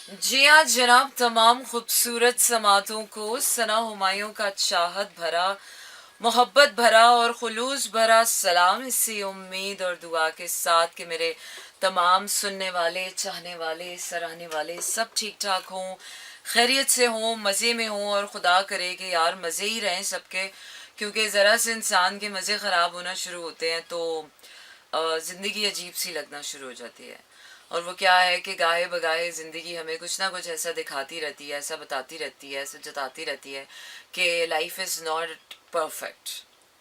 जी हाँ जनाब, तमाम खूबसूरत समातों को सना हुमायूं का चाहत भरा, मोहब्बत भरा और खुलूस भरा सलाम, इसी उम्मीद और दुआ के साथ कि मेरे तमाम सुनने वाले, चाहने वाले, सराहने वाले सब ठीक ठाक हों, खैरियत से हों, मज़े में हों और खुदा करे कि यार मज़े ही रहें सबके। क्योंकि ज़रा से इंसान के मज़े ख़राब होना शुरू होते हैं तो ज़िंदगी अजीब सी लगना शुरू हो जाती है। और वो क्या है कि गाहे बगाहे ज़िंदगी हमें कुछ ना कुछ ऐसा दिखाती रहती है, ऐसा बताती रहती है, ऐसा जताती रहती है कि लाइफ इज़ नॉट परफेक्ट।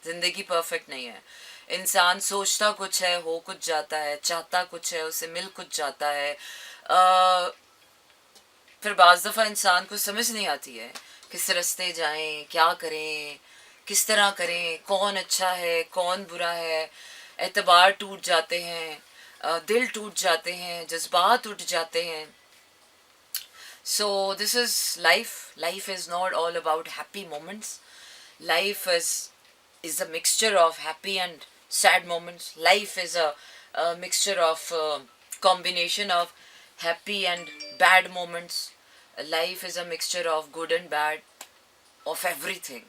ज़िंदगी परफेक्ट नहीं है। इंसान सोचता कुछ है, हो कुछ जाता है, चाहता कुछ है, उसे मिल कुछ जाता है। फिर बाज़ दफ़ा इंसान को समझ नहीं आती है किस रास्ते जाएं, क्या करें, किस तरह करें, कौन अच्छा है, कौन बुरा है। एतबार टूट जाते हैं, दिल टूट जाते हैं, जज्बात उठ जाते हैं। So this is life. Life is not all about happy moments. Life is a mixture of happy and sad moments. Life is a mixture of combination of happy and bad moments. Life is a mixture of good and bad, of everything.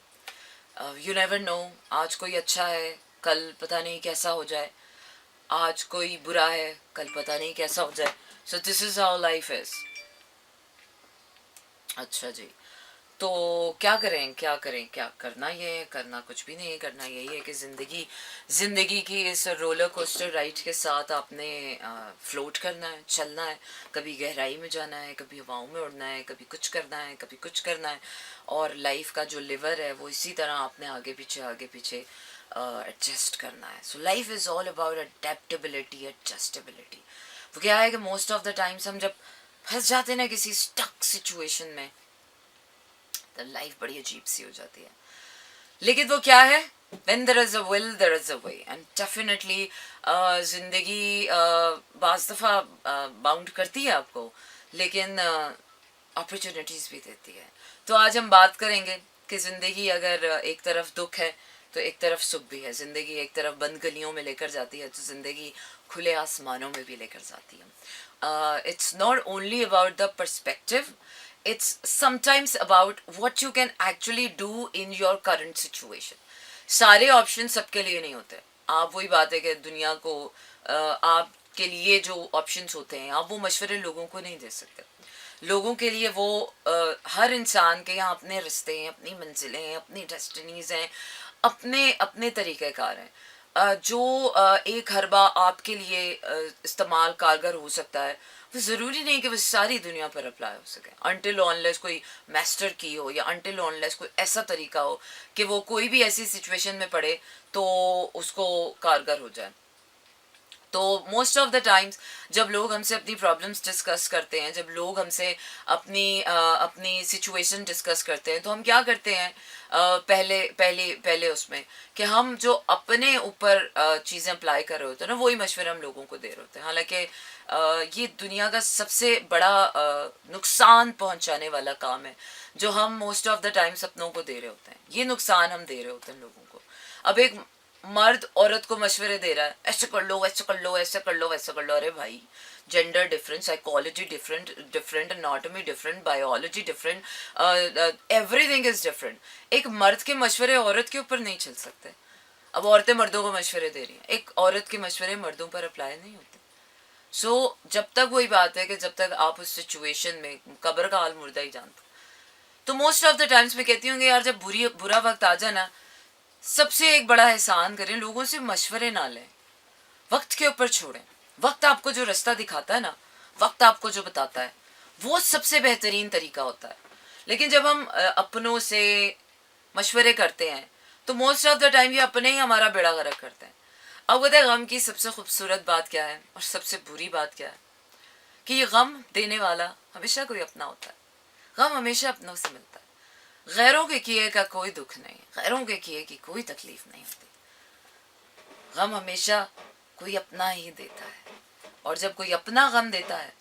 You never know. आज कोई अच्छा है, कल पता नहीं कैसा हो जाए. आज कोई बुरा है, कल पता नहीं कैसा हो जाए. So this is how life is. अच्छा जी, तो क्या करें, क्या करें, क्या करना, ये करना कुछ भी नहीं, करना यही है कि ज़िंदगी की इस रोलर कोस्टर राइड के साथ आपने फ्लोट करना है, चलना है। कभी गहराई में जाना है, कभी हवाओं में उड़ना है, कभी कुछ करना है, कभी कुछ करना है। और लाइफ का जो लिवर है वो इसी तरह आपने आगे पीछे एडजस्ट करना है। So life is all about adaptability, adjustability. वो क्या है कि मोस्ट ऑफ द टाइम्स हम जब फंस जाते हैं ना किसी स्टक सिचुएशन में, तो लाइफ बड़ी अजीब सी हो जाती है। लेकिन वो क्या है, when there is a will there is a way, and definitely ज़िंदगी बाज़ दफ़ा बाउंड करती है आपको, लेकिन अपॉर्चुनिटीज़ भी देती है। तो आज हम बात करेंगे कि ज़िंदगी अगर एक तरफ दुख है तो एक तरफ सुख भी है। ज़िंदगी एक तरफ बंद गलियों में लेकर जाती है तो ज़िंदगी खुले आसमानों में भी लेकर जाती है। It's not only about the perspective, it's sometimes about what you can actually do in your current situation. सारे ऑप्शन सबके लिए नहीं होते। आप वही बात है कि दुनिया को आपके लिए जो ऑप्शंस होते हैं आप वो मशवरे लोगों को नहीं दे सकते। लोगों के लिए वो हर इंसान के यहाँ अपने रास्ते हैं, अपनी मंजिलें हैं, अपनी डेस्टिनीज हैं, अपने अपने तरीक़ेकार हैं। जो एक हरबा आपके लिए इस्तेमाल कारगर हो सकता है, वो ज़रूरी नहीं कि वो सारी दुनिया पर अप्लाई हो सके। अनटिल ऑनलेस कोई मास्टर की हो या अनटिल ऑनलेस कोई ऐसा तरीका हो कि वो कोई भी ऐसी सिचुएशन में पड़े तो उसको कारगर हो जाए। तो मोस्ट ऑफ द टाइम्स जब लोग हमसे अपनी प्रॉब्लम्स डिस्कस करते हैं, जब लोग हमसे अपनी सिचुएशन डिस्कस करते हैं, तो हम क्या करते हैं, पहले पहले पहले उसमें कि हम जो अपने ऊपर चीज़ें अप्लाई कर रहे होते हैं ना, वही मशवरे हम लोगों को दे रहे होते हैं। हालांकि ये दुनिया का सबसे बड़ा नुकसान पहुंचाने वाला काम है जो हम मोस्ट ऑफ द टाइम्स अपनों को दे रहे होते हैं। ये नुकसान हम दे रहे होते हैं लोगों को। अब एक मर्द औरत को मशवरे दे रहा है, ऐसे कर लो, ऐसे कर लो, ऐसे कर लो, वैसे कर लो। अरे भाई, gender different, psychology different, different anatomy different, biology different, everything is different. एक मर्द के मशवरे औरत के ऊपर नहीं चल सकते। अब औरतें मर्दों को मशवरे दे रही हैं, एक औरत के मशवरे मर्दों पर अप्लाई नहीं होते। जब तक वही बात है कि जब तक आप उस सिचुएशन में, कब्र का हाल मुर्दा ही जानता। तो मोस्ट ऑफ द टाइम्स मैं कहती हूँ कि यार जब बुरा वक्त आ जाए ना, सबसे एक बड़ा एहसान करें, लोगों से मशवरे ना लें, वक्त के ऊपर छोड़ें। वक्त आपको जो रास्ता दिखाता है ना, वक्त आपको जो बताता है, वो सबसे बेहतरीन तरीका होता है। लेकिन जब हम अपनों से मशवरे करते हैं तो मोस्ट ऑफ द टाइम ये अपने ही हमारा बेड़ा गर्क करते हैं। अब पता है गम की सबसे खूबसूरत बात क्या है और सबसे बुरी बात क्या है, कि ये गम देने वाला हमेशा कोई अपना होता है। गम हमेशा अपनों से मिलता है। गैरों के किए का कोई दुख नहीं, गैरों के किए की कोई तकलीफ नहीं होती। गम हमेशा कोई अपना ही देता है। और जब कोई अपना गम देता है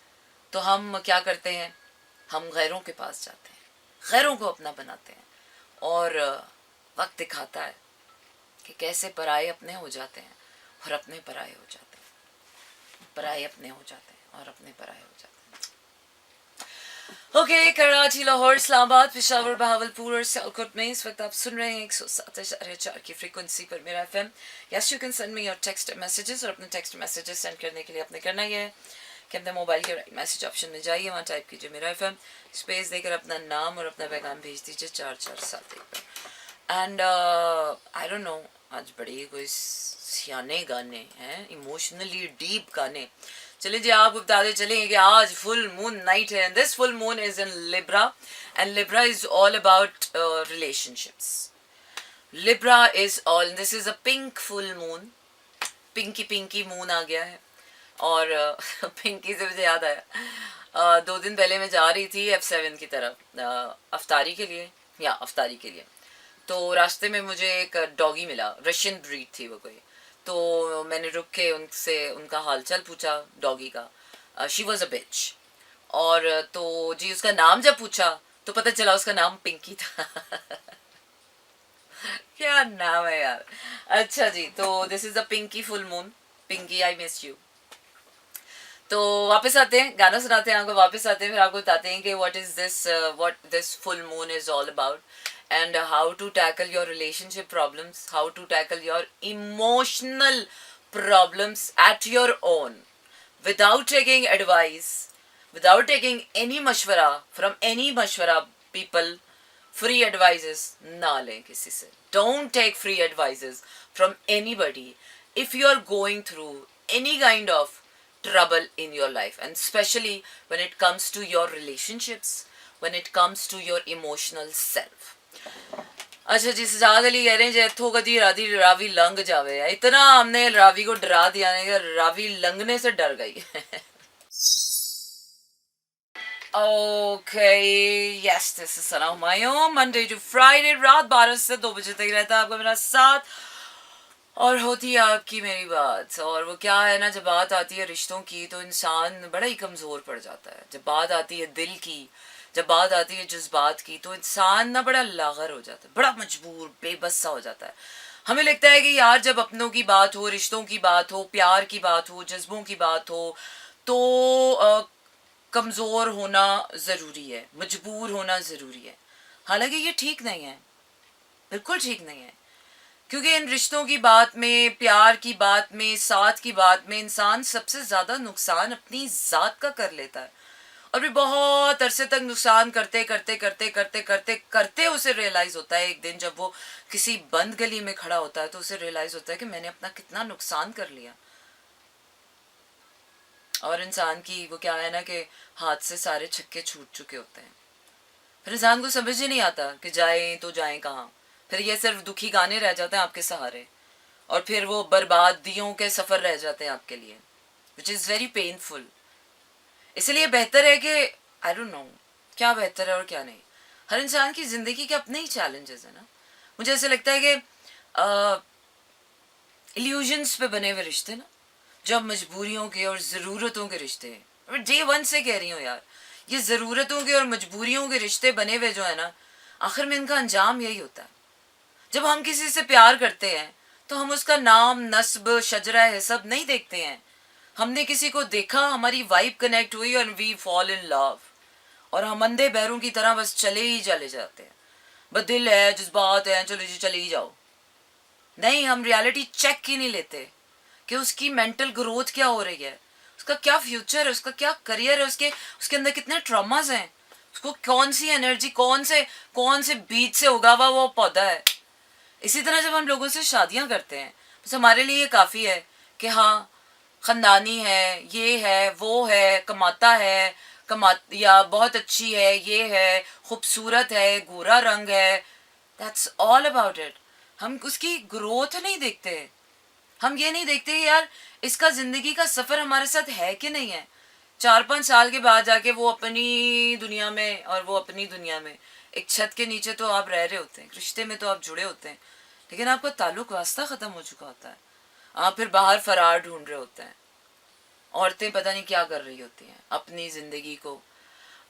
तो हम क्या करते हैं, हम गैरों के पास जाते हैं, गैरों को अपना बनाते हैं। और वक्त दिखाता है कि कैसे पराये अपने हो जाते हैं और अपने पराये हो जाते हैं, पराये अपने हो जाते हैं और अपने पराये हो जाते हैं। ओके कराची, लाहौर, इस्लामाबाद, पेशावर, बहावलपुर और सियालकोट में इस वक्त आप सुन रहे हैं 107.4 की फ्रीक्वेंसी पर मेरा FM. Yes, you can send me your text messages, और अपने टेक्स्ट मैसेजेस सेंड करने के लिए आपने करना ही है कि अपने मोबाइल के राइट मैसेज ऑप्शन में जाइए, वहाँ टाइप कीजिए मेरा एफएम, स्पेस देकर अपना नाम और अपना पैगाम भेज दीजिए 4471 पर. एंड आई डोंट नो, आज बड़े कोई सियाने गाने हैं, इमोशनली डीप गाने. चलिए जी, आपको बताते चलेंगे कि आज फुल मून नाइट है, and this full moon is in Libra, and Libra is all about relationships. Libra is all, this is a pink full moon, pinky pinky moon आ गया है. और पिंकी से मुझे याद आया, 2 दिन पहले मैं जा रही थी F7 की तरफ अफ्तारी के लिए, या अफ्तारी के लिए. तो रास्ते में मुझे एक डॉगी मिला, रशियन ब्रीड थी वो कोई. तो मैंने रुक के उनसे उनका हालचाल पूछा डॉगी का. शी वॉज अ बिच. और तो जी उसका नाम जब पूछा तो पता चला उसका नाम पिंकी था. क्या नाम है यार. अच्छा जी, तो this is a pinky full moon. Pinky, I miss you. तो वापस आते हैं, गाना सुनाते हैं आपको, वापस आते हैं, फिर आपको बताते हैं कि what this full moon is all about, and how to tackle your relationship problems, how to tackle your emotional problems at your own, without taking advice, without taking any mashwara from any mashwara people. Free advices ना लें किसी से. Don't take free advices from anybody if you are going through any kind of trouble in your life, and especially when it comes to your relationships, when it comes to your emotional self. अच्छा जी, सजाद अली कह रहे हैं जैथो कदी राधी रावी लंघ जावे. इतना हमने रावी को डरा दिया नहीं कि रावी लंघने से डर गई. Okay, yes, this is Sana Humayun, Monday to Friday रात 12 से 2 बजे तक रहता है आपका मेरा साथ, और होती है आपकी मेरी बात. और वो क्या है ना, जब बात आती है रिश्तों की तो इंसान बड़ा ही कमज़ोर पड़ जाता है. जब बात आती है दिल की, जब बात आती है जज्बात की, तो इंसान ना बड़ा लागर हो जाता है, बड़ा मजबूर बेबस सा हो जाता है. हमें लगता है कि यार जब अपनों की बात हो, रिश्तों की बात हो, प्यार की बात हो, जज्बों की बात हो, तो कमज़ोर होना ज़रूरी है, मजबूर होना ज़रूरी है. हालांकि ये ठीक नहीं है, बिल्कुल ठीक नहीं है. क्योंकि इन रिश्तों की बात में, प्यार की बात में, साथ की बात में इंसान सबसे ज़्यादा नुकसान अपनी ज़ात का कर लेता है. और भी बहुत अरसे तक नुकसान करते करते करते करते करते करते उसे रियलाइज़ होता है एक दिन, जब वो किसी बंद गली में खड़ा होता है तो उसे रियलाइज़ होता है कि मैंने अपना कितना नुकसान कर लिया. और इंसान की वो क्या है ना कि हाथ से सारे छक्के छूट चुके होते हैं. फिर इंसान को समझ ही नहीं आता कि जाएं तो जाएं कहाँ. फिर ये सिर्फ दुखी गाने रह जाते हैं आपके सहारे, और फिर वो बर्बादियों के सफ़र रह जाते हैं आपके लिए, विच इज़ वेरी पेनफुल. इसलिए बेहतर है कि आई डोंट नो क्या बेहतर है और क्या नहीं. हर इंसान की ज़िंदगी के अपने ही चैलेंजेस हैं ना. मुझे ऐसे लगता है कि इल्यूजन्स पे बने हुए रिश्ते ना, जब मजबूरियों के और ज़रूरतों के रिश्ते हैं. मैं डे 1 से कह रही हूँ यार, ये ज़रूरतों के और मजबूरियों के रिश्ते बने हुए जो है ना, आखिर में इनका अंजाम यही होता है. जब हम किसी से प्यार करते हैं तो हम उसका नाम, नस्ब, शजरा हिसाब नहीं देखते हैं. हमने किसी को देखा, हमारी वाइब कनेक्ट हुई और वी फॉल इन लव, और हम अंधे बैरों की तरह बस चले ही चले जाते हैं. बस दिल है, जज्बात है, चलो जी चले ही जाओ. नहीं, हम रियलिटी चेक ही नहीं लेते कि उसकी मेंटल ग्रोथ क्या हो रही है, उसका क्या फ्यूचर है, उसका क्या करियर है, उसके उसके अंदर कितने ट्रॉमास हैं, उसको कौन सी एनर्जी, कौन से बीज से उगा हुआ वो पौधा है. इसी तरह जब हम लोगों से शादियां करते हैं, बस हमारे लिए ये काफ़ी है कि हाँ ख़ानदानी है, ये है, वो है, कमाता है, या बहुत अच्छी है, ये है, खूबसूरत है, गोरा रंग है. That's all about it. हम उसकी ग्रोथ नहीं देखते. हम ये नहीं देखते कि यार इसका ज़िंदगी का सफ़र हमारे साथ है कि नहीं है. 4-5 साल के बाद जाके वो अपनी दुनिया में और वो अपनी दुनिया में, एक छत के नीचे तो आप रह रहे होते हैं, रिश्ते में तो आप जुड़े होते हैं, लेकिन आपका ताल्लुक वास्ता ख़त्म हो चुका होता है. आप फिर बाहर फरार ढूंढ रहे होते हैं. औरतें पता नहीं क्या कर रही होती हैं अपनी ज़िंदगी को.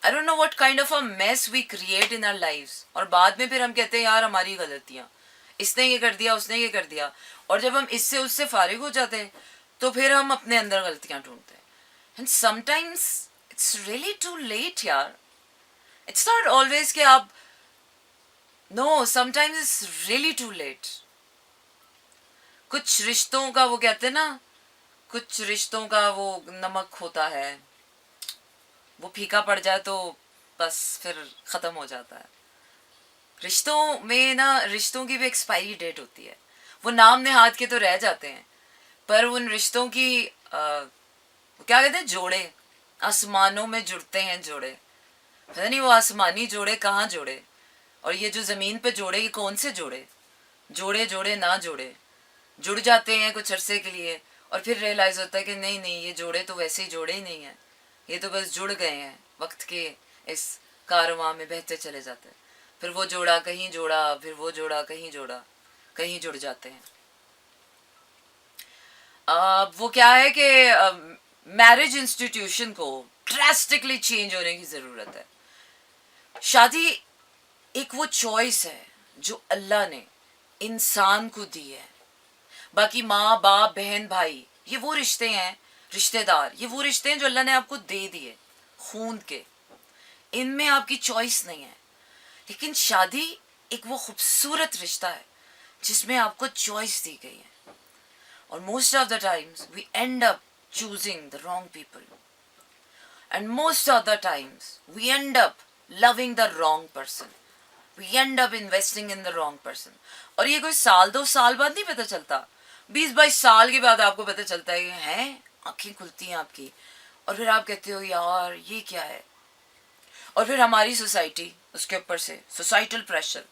I don't know what kind of a mess we create in our lives. और बाद में फिर हम कहते हैं यार हमारी गलतियाँ, इसने ये कर दिया, उसने ये कर दिया. और जब हम इससे उससे फारिग हो जाते हैं तो फिर हम अपने अंदर गलतियाँ ढूंढते हैं. And sometimes it's really too late यार. इट्स नॉट ऑलवेज कि आप, no, sometimes it's really too late. कुछ रिश्तों का वो कहते हैं ना, कुछ रिश्तों का वो नमक होता है, वो फीका पड़ जाए तो बस फिर ख़त्म हो जाता है. रिश्तों में ना, रिश्तों की भी एक्सपायरी डेट होती है. वो नाम नेहाद के तो रह जाते हैं, पर उन रिश्तों की क्या कहते हैं, जोड़े, आसमानों में जुड़ते हैं जोड़े. पता नहीं वो आसमानी जोड़े कहाँ जोड़े, और ये जो ज़मीन पे जोड़े, ये कौन से जोड़े, जोड़े जोड़े ना जोड़े, जुड़ जाते हैं कुछ अरसे के लिए, और फिर रियलाइज़ होता है कि नहीं नहीं, ये जोड़े तो वैसे ही जोड़े ही नहीं हैं, ये तो बस जुड़ गए हैं वक्त के इस कारवां में, बहते चले जाते हैं. फिर वो जोड़ा कहीं जोड़ा, फिर वो जोड़ा कहीं जोड़ा, कहीं जुड़ जाते हैं. वो क्या है कि मैरिज इंस्टीट्यूशन को ड्रास्टिकली चेंज होने की ज़रूरत है. शादी एक वो चॉइस है जो अल्लाह ने इंसान को दी है. बाकी माँ बाप बहन भाई, ये वो रिश्ते हैं, रिश्तेदार, ये वो रिश्ते हैं जो अल्लाह ने आपको दे दिए खून के. इनमें आपकी चॉइस नहीं है. लेकिन शादी एक वो खूबसूरत रिश्ता है जिसमें आपको चॉइस दी गई है. और most of the times we end up choosing the wrong people, and most of the times we end up loving the wrong person, we end up investing in the wrong person. और ये कोई साल 2 साल बाद नहीं पता चलता, 20-22 साल के बाद आपको पता चलता है कि हैं, आंखें खुलती हैं आपकी, और फिर आप कहते हो यार ये क्या है. और फिर हमारी सोसाइटी, उसके ऊपर से सोसाइटल प्रेशर,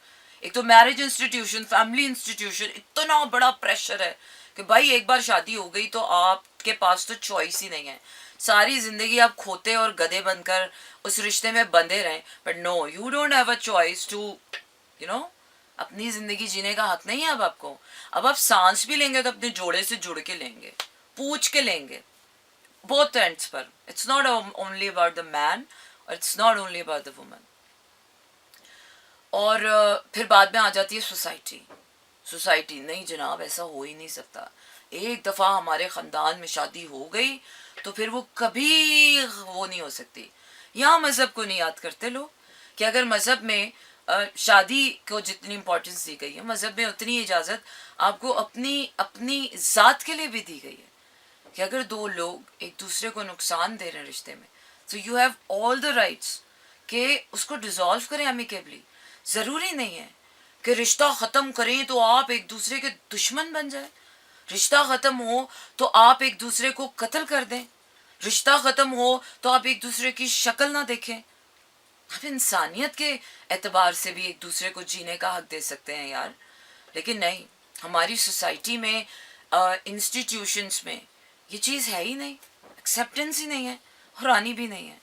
एक तो मैरिज इंस्टीट्यूशन, फैमिली इंस्टीट्यूशन, इतना बड़ा प्रेशर है कि भाई एक बार शादी हो गई तो आपके पास तो चॉइस ही नहीं है. सारी जिंदगी आप खोते और गधे बनकर उस रिश्ते में बंधे रहें, but no, you don't have a choice to, you know, अपनी जिंदगी जीने का हक नहीं है अब आपको. अब आप सांस भी लेंगे तो अपने जोड़े से जुड़ के लेंगे, पूछ के लेंगे, बोथ एंड्स पर. It's not only about the man, और it's not only about the woman. और फिर बाद में आ जाती है सोसाइटी. सोसाइटी, नहीं जनाब ऐसा हो ही नहीं सकता, एक दफ़ा हमारे ख़ानदान में शादी हो गई तो फिर वो कभी वो नहीं हो सकती. यहाँ मज़हब को नहीं याद करते लोग कि अगर मज़हब में शादी को जितनी इम्पोर्टेंस दी गई है, मज़हब में उतनी इजाज़त आपको अपनी अपनी ज़ात के लिए भी दी गई है कि अगर दो लोग एक दूसरे को नुकसान दे रहे हैं रिश्ते में, तो you have all the rights कि उसको डिज़ोल्व करें अमिकेबली. ज़रूरी नहीं है कि रिश्ता ख़त्म करें तो आप एक दूसरे के दुश्मन बन जाए, रिश्ता ख़त्म हो तो आप एक दूसरे को कत्ल कर दें, रिश्ता ख़त्म हो तो आप एक दूसरे की शक्ल ना देखें. आप इंसानियत के एतबार से भी एक दूसरे को जीने का हक दे सकते हैं यार. लेकिन नहीं, हमारी सोसाइटी में, इंस्टीट्यूशंस में ये चीज़ है ही नहीं, एक्सेप्टेंस ही नहीं है, और आनी भी नहीं है.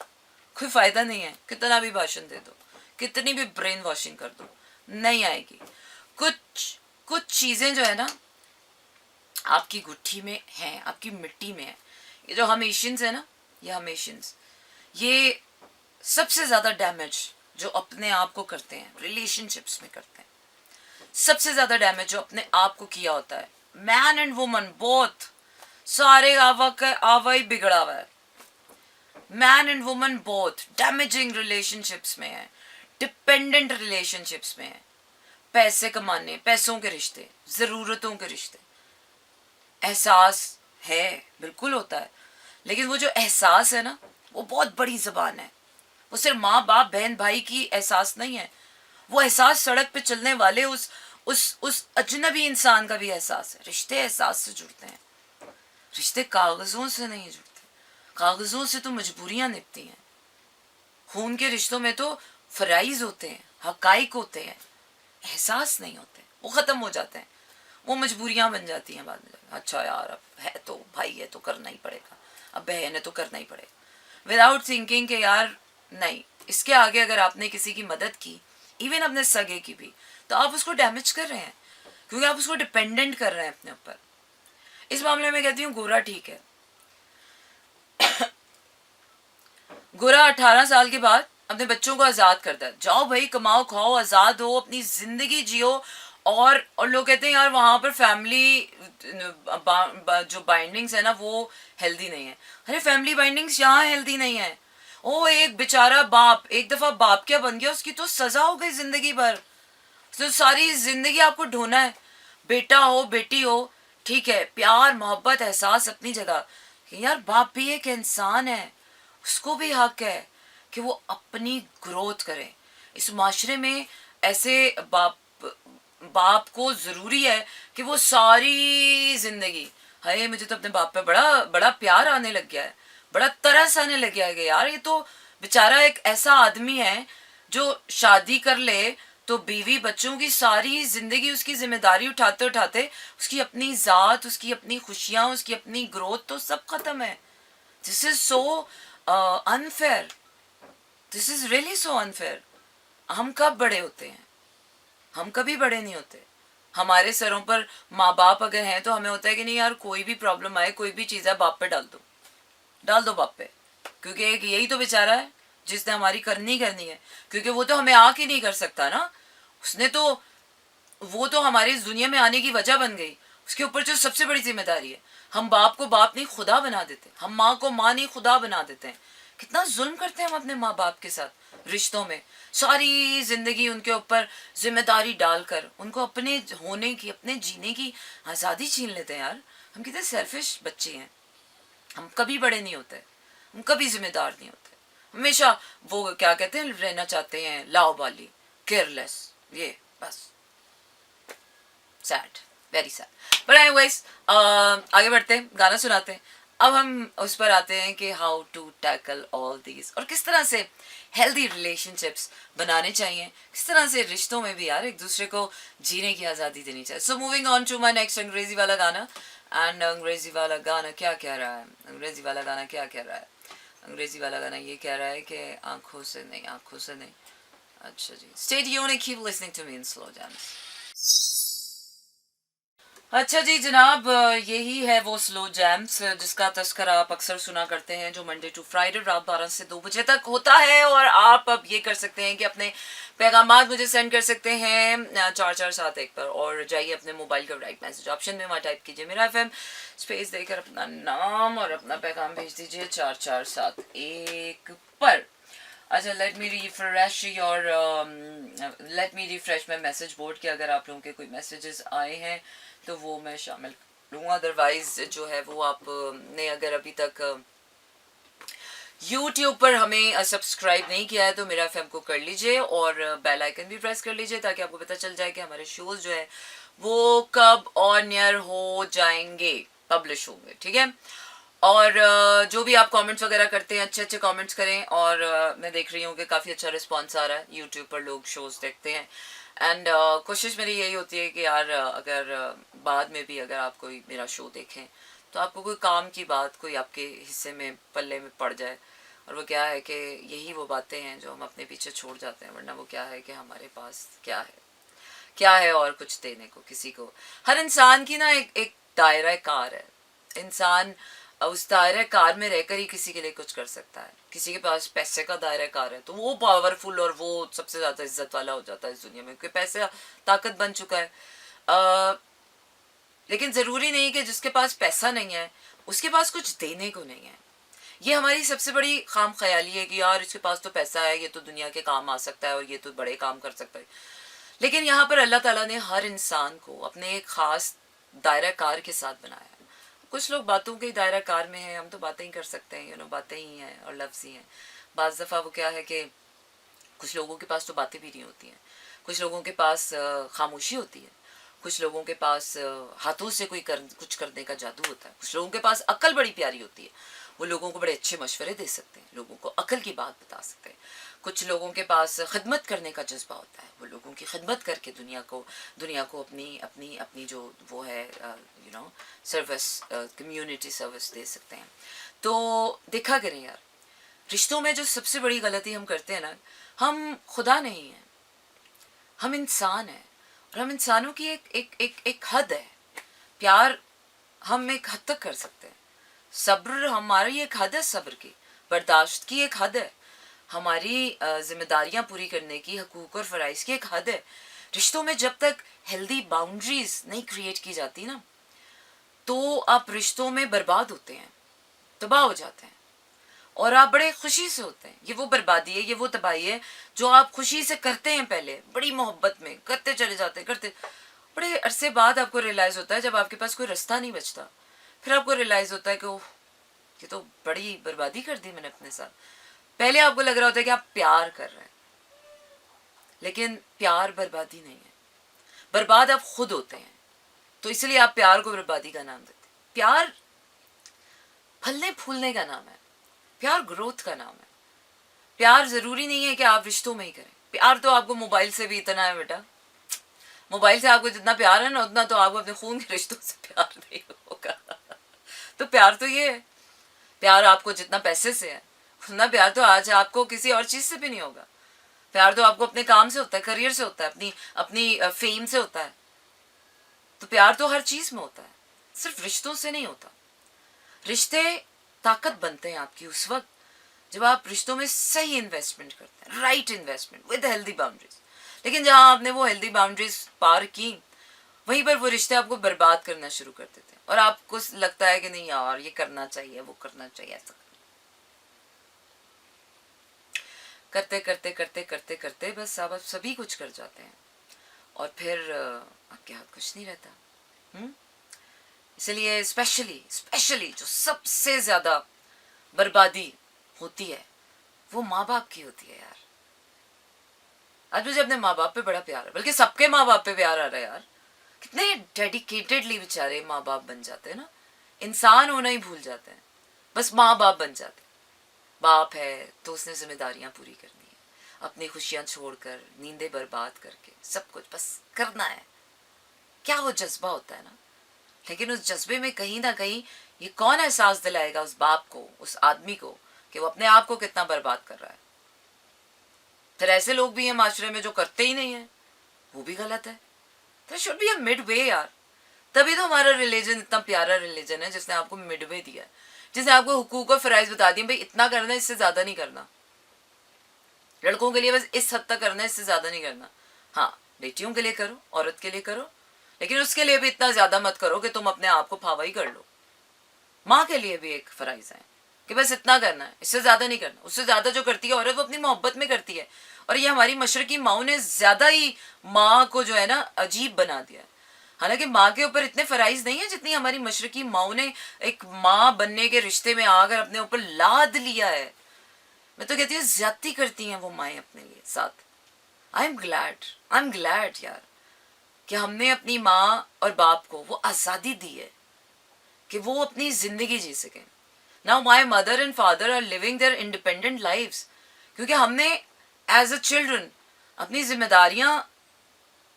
कोई फ़ायदा नहीं है, कितना भी भाषण दे दो, कितनी भी ब्रेन वॉशिंग कर दो, नहीं आएगी. कुछ कुछ चीज़ें जो है ना आपकी गुट्ठी में हैं, आपकी मिट्टी में है. ये जो हम एशियंस है ना, ये हम एशियंस, ये सबसे ज़्यादा डैमेज जो अपने आप को करते हैं, रिलेशनशिप्स में करते हैं. सबसे ज़्यादा डैमेज जो अपने आप को किया होता है, मैन एंड वुमन बोथ, सारे आवा ही बिगड़ा हुआ है. Man and woman both damaging relationships में है, डिपेंडेंट रिलेशनशिप्स में है. पैसे कमाने, पैसों के रिश्ते, ज़रूरतों के रिश्ते. एहसास है, बिल्कुल होता है, लेकिन वो जो एहसास है ना, वो बहुत बड़ी ज़बान है. वो सिर्फ माँ बाप बहन भाई की एहसास नहीं है, वो एहसास सड़क पे चलने वाले उस अजनबी इंसान का भी एहसास है. रिश्ते एहसास से जुड़ते हैं, रिश्ते कागज़ों से नहीं जुड़ते. कागज़ों से तो मजबूरियाँ निपती हैं, खून के रिश्तों में तो फ़राइज़ होते हैं, हक़ाइक़ होते हैं, एहसास नहीं होते, वो ख़त्म हो जाते हैं, वो मजबूरियाँ बन जाती हैं बाद में. अच्छा यार, अब है तो भाई है तो करना ही पड़ेगा, अब बहन है तो करना ही पड़ेगा, विदाउट थिंकिंग कि यार नहीं, इसके आगे अगर आपने किसी की मदद की, इवन अपने सगे की भी, तो आप उसको डैमेज कर रहे हैं, क्योंकि आप उसको डिपेंडेंट कर रहे हैं अपने ऊपर. इस मामले में कहती हूँ गोरा ठीक है. गोरा 18 साल के बाद अपने बच्चों को आज़ाद करता है, जाओ भाई कमाओ खाओ, आज़ाद हो, अपनी ज़िंदगी जियो. और लोग कहते हैं यार वहाँ पर फैमिली जो बाइंडिंग्स है ना वो हेल्दी नहीं है. अरे फैमिली बाइंडिंग्स यहाँ हेल्दी नहीं है, ओ एक बेचारा बाप, एक दफा बाप क्या बन गया, उसकी तो सजा हो गई जिंदगी भर, तो सारी जिंदगी आपको ढोना है। बेटा हो बेटी हो, ठीक है, प्यार मोहब्बत एहसास अपनी जगह, यार बाप भी एक इंसान है, उसको भी हक है कि वो अपनी ग्रोथ करे। इस माशरे में ऐसे बाप बाप को जरूरी है कि वो सारी जिंदगी, हाय मुझे तो अपने बाप पे बड़ा बड़ा प्यार आने लग गया है, बड़ा तरस आने लग गया है कि यार ये तो बेचारा एक ऐसा आदमी है जो शादी कर ले तो बीवी बच्चों की सारी जिंदगी उसकी जिम्मेदारी उठाते उठाते उसकी अपनी जात, उसकी अपनी खुशियां, उसकी अपनी ग्रोथ तो सब खत्म है। This is so unfair, this is really so unfair. हम कब बड़े होते हैं? हम कभी बड़े नहीं होते। हमारे सरों पर माँ बाप अगर हैं तो हमें होता है कि नहीं यार, कोई भी प्रॉब्लम आए, कोई भी चीज़ है, बाप पे डाल दो, डाल दो बाप पे, क्योंकि एक यही तो बेचारा है जिसने हमारी करनी करनी है, क्योंकि वो तो हमें आके नहीं कर सकता ना, उसने तो, वो तो हमारी इस दुनिया में आने की वजह बन गई, उसके ऊपर जो सबसे बड़ी जिम्मेदारी है। हम बाप को बाप नहीं खुदा बना देते, हम माँ को माँ नहीं खुदा बना देते हैं। कितना जुल्म करते हैं हम अपने माँ बाप के साथ रिश्तों में, सारी जिंदगी उनके ऊपर जिम्मेदारी डालकर उनको अपने होने की, अपने जीने की आज़ादी छीन लेते हैं यार। हम कितने सेल्फिश बच्चे हैं। हम कभी बड़े नहीं होते, हम कभी जिम्मेदार नहीं होते, हमेशा वो क्या कहते हैं, रहना चाहते हैं लाओबाली, केयरलेस, ये बस। Sad, very sad. But anyways, आगे बढ़ते हैं, गाना सुनाते हैं। अब हम उस पर आते हैं कि how to tackle all these, और किस तरह से हेल्दी रिलेशनशिप्स बनाने चाहिए, किस तरह से रिश्तों में भी यार एक दूसरे को जीने की आज़ादी देनी चाहिए। So moving on to my next अंग्रेजी वाला गाना। एंड अंग्रेजी वाला गाना क्या कह रहा है, अंग्रेजी वाला गाना क्या कह रहा है, अंग्रेजी वाला गाना ये कह रहा है कि आंखों से नहीं, आंखों से नहीं। अच्छा जी, stay tuned and keep listening to me in slow jams. अच्छा जी जनाब, यही है वो स्लो जैम्स जिसका तस्करा आप अक्सर सुना करते हैं, जो मंडे टू फ्राइडे रात 12 से 2 बजे तक होता है। और आप अब ये कर सकते हैं कि अपने पैगामात मुझे सेंड कर सकते हैं 4471 पर, और जाइए अपने मोबाइल के राइट मैसेज ऑप्शन में, वहाँ टाइप कीजिए मेरा एफएम, स्पेस देकर अपना नाम और अपना पैगाम भेज दीजिए 4471 पर। अच्छा, let me refresh my message board के, अगर आप लोगों के कोई मैसेजेस आए हैं तो वो मैं शामिल लूँगा। अदरवाइज जो है वो आपने अगर अभी तक यूट्यूब पर हमें सब्सक्राइब नहीं किया है तो मेरा एफएम को कर लीजिए और बेल आइकन भी प्रेस कर लीजिए, ताकि आपको पता चल जाए कि हमारे शोज जो है वो कब ऑन एयर हो जाएंगे, पब्लिश होंगे, ठीक है। और जो भी आप कमेंट्स वगैरह करते हैं, अच्छे अच्छे कमेंट्स करें। और मैं देख रही हूँ कि काफ़ी अच्छा रिस्पांस आ रहा है, यूट्यूब पर लोग शोज देखते हैं। एंड कोशिश मेरी यही होती है कि यार अगर बाद में भी अगर आप कोई मेरा शो देखें तो आपको कोई काम की बात कोई आपके हिस्से में, पल्ले में पड़ जाए। और वो क्या है कि यही वो बातें हैं जो हम अपने पीछे छोड़ जाते हैं, वरना वो क्या है कि हमारे पास क्या है, क्या है और कुछ देने को किसी को। हर इंसान की ना एक दायरा कार है, इंसान उस दायरा कार में रहकर ही किसी के लिए कुछ कर सकता है। किसी के पास पैसे का दायरा कार है तो वो पावरफुल और वो सबसे ज़्यादा इज्जत वाला हो जाता है इस दुनिया में, क्योंकि पैसा ताकत बन चुका है। लेकिन ज़रूरी नहीं कि जिसके पास पैसा नहीं है उसके पास कुछ देने को नहीं है। ये हमारी सबसे बड़ी खाम ख्याली है कि यार इसके पास तो पैसा है, ये तो दुनिया के काम आ सकता है और ये तो बड़े काम कर सकता है। लेकिन यहाँ पर अल्लाह ताला ने हर इंसान को अपने एक ख़ास दायरा कार के साथ बनाया है। कुछ लोग बातों के दायरा कार में हैं, हम तो बातें ही कर सकते हैं, बातें ही हैं और लफ्ज़ ही हैं। बाज़ दफ़ा वो क्या है कि कुछ लोगों के पास तो बातें भी नहीं होती हैं, कुछ लोगों के पास खामोशी होती है, कुछ लोगों के पास हाथों से कुछ करने का जादू होता है, कुछ लोगों के पास अक्ल बड़ी प्यारी होती है, वो लोगों को बड़े अच्छे मशवरे दे सकते हैं, लोगों को अक्ल की बात बता सकते हैं। कुछ लोगों के पास खिदमत करने का जज्बा होता है, वो लोगों की खिदमत करके दुनिया को अपनी अपनी अपनी जो वो है सर्विस, कम्युनिटी सर्विस दे सकते हैं। तो देखा करें यार, रिश्तों में जो सबसे बड़ी गलती हम करते हैं ना, हम खुदा नहीं हैं, हम इंसान हैं। और हम इंसानों की एक हद है। प्यार हम एक हद तक कर सकते हैं, सब्र हमारी एक हद है, सब्र की बर्दाश्त की एक हद है, हमारी जिम्मेदारियां पूरी करने की, हकूक और फ़राइज़ की एक हद है। रिश्तों में जब तक हेल्दी बाउंड्रीज नहीं क्रिएट की जाती ना, तो आप रिश्तों में बर्बाद होते हैं, तबाह हो जाते हैं। और आप बड़े खुशी से होते हैं। ये वो बर्बादी है, ये वो तबाही है जो आप खुशी से करते हैं, पहले बड़ी मोहब्बत में करते चले जाते हैं, करते बड़े अरसे बाद आपको रियलाइज़ होता है, जब आपके पास कोई रास्ता नहीं बचता, फिर आपको रियलाइज़ होता है कि ओह, ये तो बड़ी बर्बादी कर दी मैंने अपने साथ। पहले आपको लग रहा होता है कि आप प्यार कर रहे हैं, लेकिन प्यार बर्बादी नहीं है, बर्बाद आप खुद होते हैं। तो इसलिए आप प्यार को बर्बादी का नाम देते हैं। प्यार फलने फूलने का नाम है, प्यार ग्रोथ का नाम है। प्यार ज़रूरी नहीं है कि आप रिश्तों में ही करें। प्यार तो आपको मोबाइल से भी इतना है बेटा, मोबाइल से आपको जितना प्यार है ना, उतना तो आपको अपने खून के रिश्तों से प्यार नहीं होगा। तो प्यार तो ये है, प्यार आपको जितना पैसे से है, उतना प्यार तो आज आपको किसी और चीज़ से भी नहीं होगा। प्यार तो आपको अपने काम से होता है, करियर से होता है, अपनी अपनी फेम से होता है। तो प्यार तो हर चीज़ में होता है, सिर्फ रिश्तों से नहीं होता। रिश्ते ताकत बनते हैं आपकी उस वक्त जब आप रिश्तों में सही इन्वेस्टमेंट करते हैं, right investment with healthy boundaries. लेकिन जहाँ आपने वो हेल्दी बाउंड्रीज पार की, वहीं पर वो रिश्ते आपको बर्बाद करना शुरू कर देते हैं और आपको लगता है कि नहीं यार, ये करना चाहिए, वो करना चाहिए, ऐसा करते करते करते करते करते बस आप सभी कुछ कर जाते हैं और फिर आपके हाथ कुछ नहीं रहता। इसलिए स्पेशली जो सबसे ज़्यादा बर्बादी होती है वो माँ बाप की होती है यार। आज मुझे अपने माँ बाप पे बड़ा प्यार है, बल्कि सबके माँ बाप पे प्यार आ रहा है यार। कितने डेडिकेटेडली बेचारे माँ बाप बन जाते हैं ना, इंसान होना ही भूल जाते हैं, बस माँ बाप बन जाते हैं। बाप है तो उसने जिम्मेदारियाँ पूरी करनी है, अपनी खुशियाँ छोड़कर, नींदें बर्बाद करके, सब कुछ बस करना है। क्या वो जज्बा होता है ना, लेकिन उस जज्बे में कहीं ना कहीं ये कौन एहसास दिलाएगा उस बाप को, उस आदमी को, कि वो अपने आप को कितना बर्बाद कर रहा है। फिर ऐसे लोग भी हैं माशरे में जो करते ही नहीं है, वो भी गलत है। तो should be a mid way यार। तभी तो हमारा रिलीजन इतना प्यारा रिलीजन है, जिसने आपको मिड वे दिया है, जिसने आपको हुकूक और फराइज बता दिए, भाई इतना करना है, इससे ज़्यादा नहीं करना। लड़कों के लिए बस इस हद तक करना है, इससे ज़्यादा नहीं करना। हाँ, बेटियों के लिए करो, औरत के लिए करो, लेकिन उसके लिए भी इतना ज़्यादा मत करो कि तुम अपने आप को फावा ही कर लो। माँ के लिए भी एक फराइज है कि बस इतना करना है, इससे ज़्यादा नहीं करना। उससे ज़्यादा जो करती है औरत, वो अपनी मोहब्बत में करती है। और ये हमारी मशरकी माओं ने ज़्यादा ही माँ को जो है ना अजीब बना दिया है। हालांकि माँ के ऊपर इतने फराइज नहीं है जितनी हमारी मशरकी माओं ने एक माँ बनने के रिश्ते में आकर अपने ऊपर लाद लिया है। मैं तो कहती हूँ ज्यादती करती हैं वो माएँ अपने लिए साथ। आई एम ग्लैड यार कि हमने अपनी माँ और बाप को वो आज़ादी दी है कि वो अपनी ज़िंदगी जी सकें। Now my mother and father are living their independent lives, क्योंकि हमने एज अ चिल्ड्रन अपनी जिम्मेदारियाँ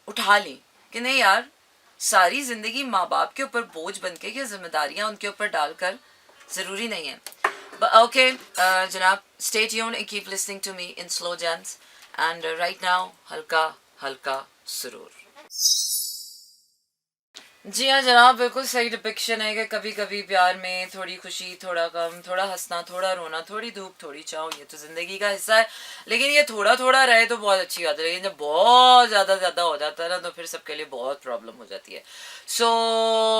उठा ली कि नहीं यार, सारी ज़िंदगी माँ बाप के ऊपर बोझ बन के या जिम्मेदारियाँ उनके ऊपर डालकर ज़रूरी नहीं है। ओके जनाब, stay tuned and keep listening to me in slow jams and right now हल्का हल्का सुरूर। जी हाँ जनाब, बिल्कुल सही डिपिक्शन है कि कभी कभी प्यार में थोड़ी खुशी, थोड़ा गम, थोड़ा हंसना, थोड़ा रोना, थोड़ी धूप, थोड़ी छाँव, ये तो ज़िंदगी का हिस्सा है। लेकिन ये थोड़ा थोड़ा रहे तो बहुत अच्छी बात है, लेकिन जब बहुत ज़्यादा हो जाता है ना, तो फिर सबके लिए बहुत प्रॉब्लम हो जाती है। सो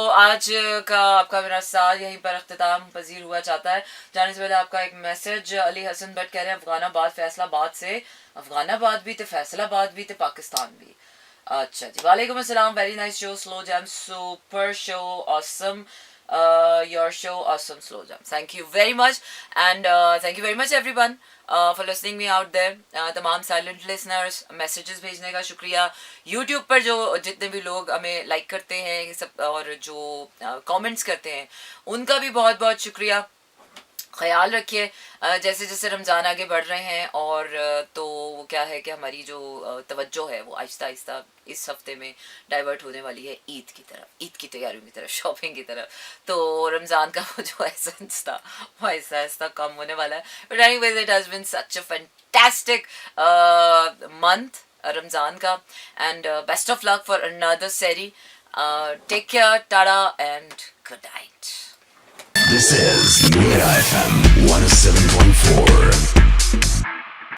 आज का आपका मेरा साथ यहीं पर अख्तिताम पजीर हुआ चाहता है। जाने से पहले आपका एक मैसेज अली हसन भट्ट कह रहे हैं अफगानाबाद फैसलाबाद से, अफगानाबाद भी थे, फैसलाबाद भी थे, पाकिस्तान भी। अच्छा जी, वालेकुम अस्सलाम, very nice show, slow jam, super show, awesome, your show awesome, slow jam, thank you very much and thank you very much everyone for listening me out there. तमाम साइलेंट लिसनर्स, मैसेजेस भेजने का शुक्रिया। YouTube पर जो जितने भी लोग हमें लाइक करते हैं सब और जो कमेंट्स करते हैं, उनका भी बहुत बहुत शुक्रिया। ख्याल रखिए, जैसे जैसे रमज़ान आगे बढ़ रहे हैं और तो वो क्या है कि हमारी जो तवज्जो है वो आहिस्ता आहिस्ता इस हफ्ते में डाइवर्ट होने वाली है ईद की तरफ, ईद की तैयारियों की तरफ, शॉपिंग की तरफ। तो रमज़ान का वो जो एसेंस था वो आहिस्ता आहिस्ता कम होने वाला है। But anyways, it has been such a fantastic month Ramzan का and best of luck for another sehri. Take care, tata and good night. This is Mira FM 107.4.